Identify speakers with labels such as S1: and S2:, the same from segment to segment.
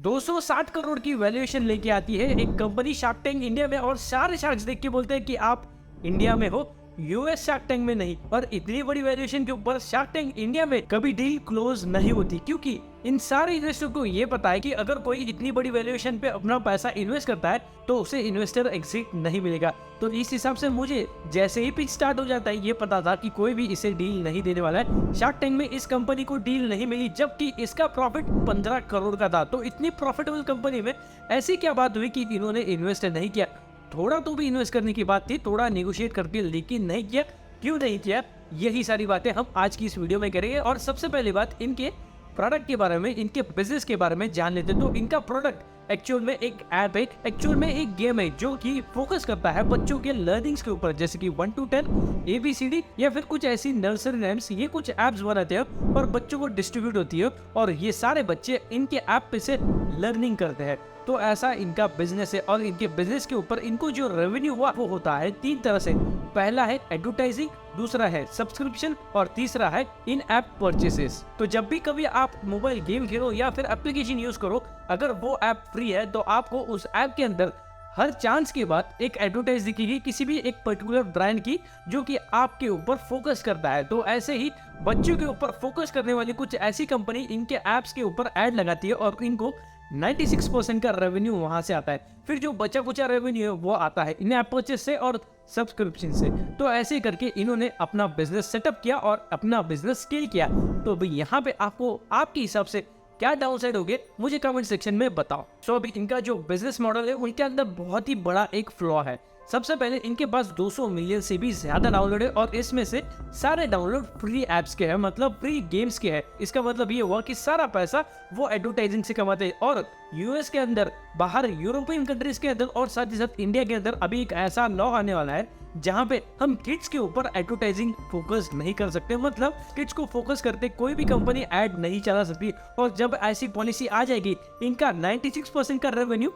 S1: 260 करोड़ की वैल्यूएशन लेके आती है एक कंपनी शार्क टैंक इंडिया में, और सारे शार्क्स देख के बोलते हैं कि आप इंडिया में हो, यूएस शार्क टैंक में नहीं। और इतनी बड़ी वैल्यूएशन के ऊपर शार्क टैंक इंडिया में कभी डील क्लोज नहीं होती, क्योंकि इन सारे इन्वेस्टर को ये पता है कि अगर कोई इतनी बड़ी वैल्यूएशन पे अपना पैसा इन्वेस्ट करता है तो उसे इन्वेस्टर एग्जिट नहीं मिलेगा। तो इस हिसाब से मुझे जैसे ही पिच स्टार्ट हो जाता है ये पता था कि कोई भी इसे डील नहीं देने वाला है। शार्क टैंक में इस कंपनी को डील नहीं मिली, जबकि इसका प्रॉफिट 15 करोड़ का था। तो इतनी प्रॉफिटेबल कंपनी में ऐसी क्या बात हुई कि इन्होंने इन्वेस्ट नहीं किया? थोड़ा तो भी इन्वेस्ट करने की बात थी, थोड़ा नेगोशिएट करके, लेकिन नहीं किया। क्यों नहीं किया, यही सारी बातें हम आज की इस वीडियो में करेंगे। और सबसे पहली बात, इनके प्रोडक्ट के बारे में, इनके बिजनेस के बारे में जान लेते। तो इनका प्रोडक्ट एक्चुअल में एक ऐप है, एक्चुअल में एक गेम है जो कि फोकस करता है बच्चों के लर्निंग्स के ऊपर, जैसे कि 1 to 10 ABCD या फिर कुछ ऐसी नर्सरी राइम्स। ये कुछ ऐप्स बनाते हैं और बच्चों को डिस्ट्रीब्यूट होती है, और ये सारे बच्चे इनके ऐप पे से लर्निंग करते हैं। तो ऐसा इनका बिजनेस है, और इनके बिजनेस के ऊपर इनको जो रेवेन्यू हुआ वो होता है 3 तरह से। पहला है एडवर्टाइजिंग, दूसरा है सब्सक्रिप्शन, और तीसरा है इन ऐप परचेसेस। तो जब भी कभी आप मोबाइल गेम खेलो या फिर एप्लीकेशन यूज करो, अगर वो ऐप फ्री है तो आपको उस ऐप के अंदर हर चांस के बाद एक एडवर्टाइज दिखेगी किसी भी एक पर्टिकुलर ब्रांड की, जो कि आपके ऊपर फोकस करता है। तो ऐसे ही बच्चों के ऊपर फोकस करने वाली कुछ ऐसी कंपनी इनके ऐप्स के ऊपर ऐड लगाती है, और इनको 96% का रेवेन्यू वहां से आता है। फिर जो बचा कुचा रेवेन्यू है वो आता है इन ऐप परचेस से और सब्सक्रिप्शन से। तो ऐसे करके इन्होंने अपना बिजनेस सेटअप किया और अपना बिजनेस स्केल किया। तो भाई यहाँ पे आपको आपके हिसाब से क्या डाउनसाइड हो गए, मुझे कमेंट सेक्शन में बताओ। सो अभी इनका जो बिजनेस मॉडल है उनके अंदर बहुत ही बड़ा एक फ्लॉ है। सबसे पहले इनके पास 200 मिलियन से भी ज्यादा डाउनलोड है, और इसमें से सारे डाउनलोड फ्री ऐप्स के हैं, मतलब फ्री गेम्स के हैं। इसका मतलब ये हुआ कि सारा पैसा वो एडवर्टाइजिंग से कमाते हैं। और यूएस के अंदर, बाहर यूरोपियन कंट्रीज के अंदर, और साथ ही साथ इंडिया के अंदर अभी एक ऐसा लॉ आने वाला है जहाँ पे हम किड्स के ऊपर एडवर्टाइजिंग फोकस नहीं कर सकते, मतलब किड्स को फोकस करते कोई भी कंपनी ऐड नहीं चला सकती। और जब ऐसी पॉलिसी आ जाएगी, इनका 96% का रेवेन्यू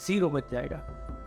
S1: 0 बच जाएगा।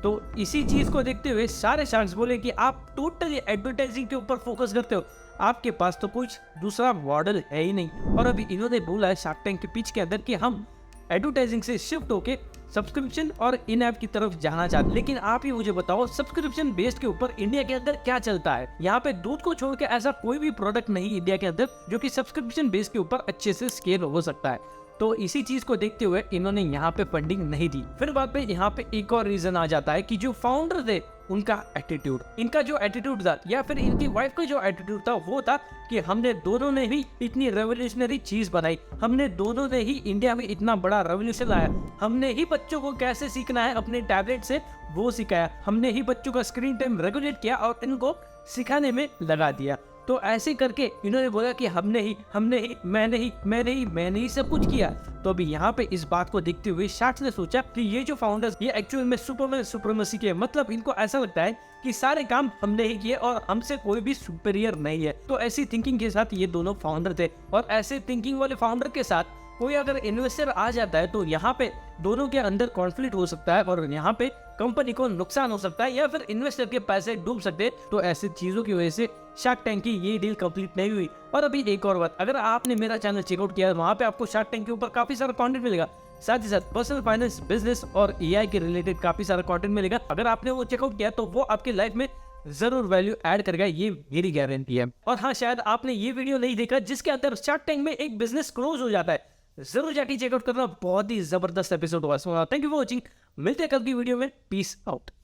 S1: तो इसी चीज को देखते हुए सारे शार्क्स बोले कि आप टोटली एडवर्टाइजिंग के ऊपर फोकस करते हो, आपके पास तो कुछ दूसरा मॉडल है ही नहीं। और अभी इन्होंने बोला है शार्क टैंक के पिच के अंदर कि हम एडवर्टाइजिंग से शिफ्ट होके सब्सक्रिप्शन और इन ऐप की तरफ जाना चाहते हैं। लेकिन आप ही मुझे बताओ, सब्सक्रिप्शन बेस्ड के ऊपर इंडिया के अंदर क्या चलता है? यहाँ पे दूध को छोड़ के ऐसा कोई भी प्रोडक्ट नहीं इंडिया के अंदर जो कि सब्सक्रिप्शन बेस्ड के ऊपर अच्छे से स्केल हो सकता है। तो इसी चीज को देखते हुए इन्होंने यहाँ पे फंडिंग नहीं दी। फिर बात पे यहाँ पे एक और रीजन आ जाता है कि जो फाउंडर थे उनका एटीट्यूड, इनका जो एटीट्यूड था, या फिर इनकी वाइफ का जो एटीट्यूड था, वो था कि हमने दोनों ने ही इतनी रेवोल्यूशनरी चीज बनाई, हमने दोनों ने ही इंडिया में इतना बड़ा रेवोल्यूशन लाया, हमने ही बच्चों को कैसे सीखना है अपने टैबलेट से वो सिखाया, हमने ही बच्चों का स्क्रीन टाइम रेगुलेट किया और इनको सिखाने में लगा दिया। तो ऐसे करके इन्होंने बोला कि हमने ही मैंने ही सब कुछ किया। तो अभी यहाँ पे इस बात को देखते हुए शार्क्स ने सोचा कि ये जो फाउंडर्स ये एक्चुअल में सुपरमैन सुप्रीमेसी के, मतलब इनको ऐसा लगता है कि सारे काम हमने ही किए और हमसे कोई भी सुपीरियर नहीं है। तो ऐसी थिंकिंग के साथ ये दोनों फाउंडर थे, और ऐसे थिंकिंग वाले फाउंडर के साथ कोई अगर इन्वेस्टर आ जाता है तो यहाँ पे दोनों के अंदर कॉन्फ्लिक्ट हो सकता है, और यहाँ पे कंपनी को नुकसान हो सकता है, या फिर इन्वेस्टर के पैसे डूब सकते हैं। तो ऐसी चीजों की वजह से शार्क टैंक की ये डील कंप्लीट नहीं हुई। और अभी एक और बात, अगर आपने मेरा चैनल चेकआउट किया, वहाँ पे आपको शार्क टैंक के ऊपर काफी सारा कंटेंट मिलेगा, साथ ही साथ पर्सनल फाइनेंस, बिजनेस और एआई के रिलेटेड काफी सारा कंटेंट मिलेगा। अगर आपने वो चेकआउट किया तो वो आपकी लाइफ में जरूर वैल्यू ऐड करेगा, ये मेरी गारंटी है। और हाँ, शायद आपने ये वीडियो नहीं देखा जिसके अंदर शार्क टैंक में एक बिजनेस क्लोज हो जाता है, जरूर जाके चेकआउट करना, बहुत ही जबरदस्त एपिसोड हुआ। थैंक यू फॉर वॉचिंग, मिलते हैं कल की वीडियो में, पीस आउट।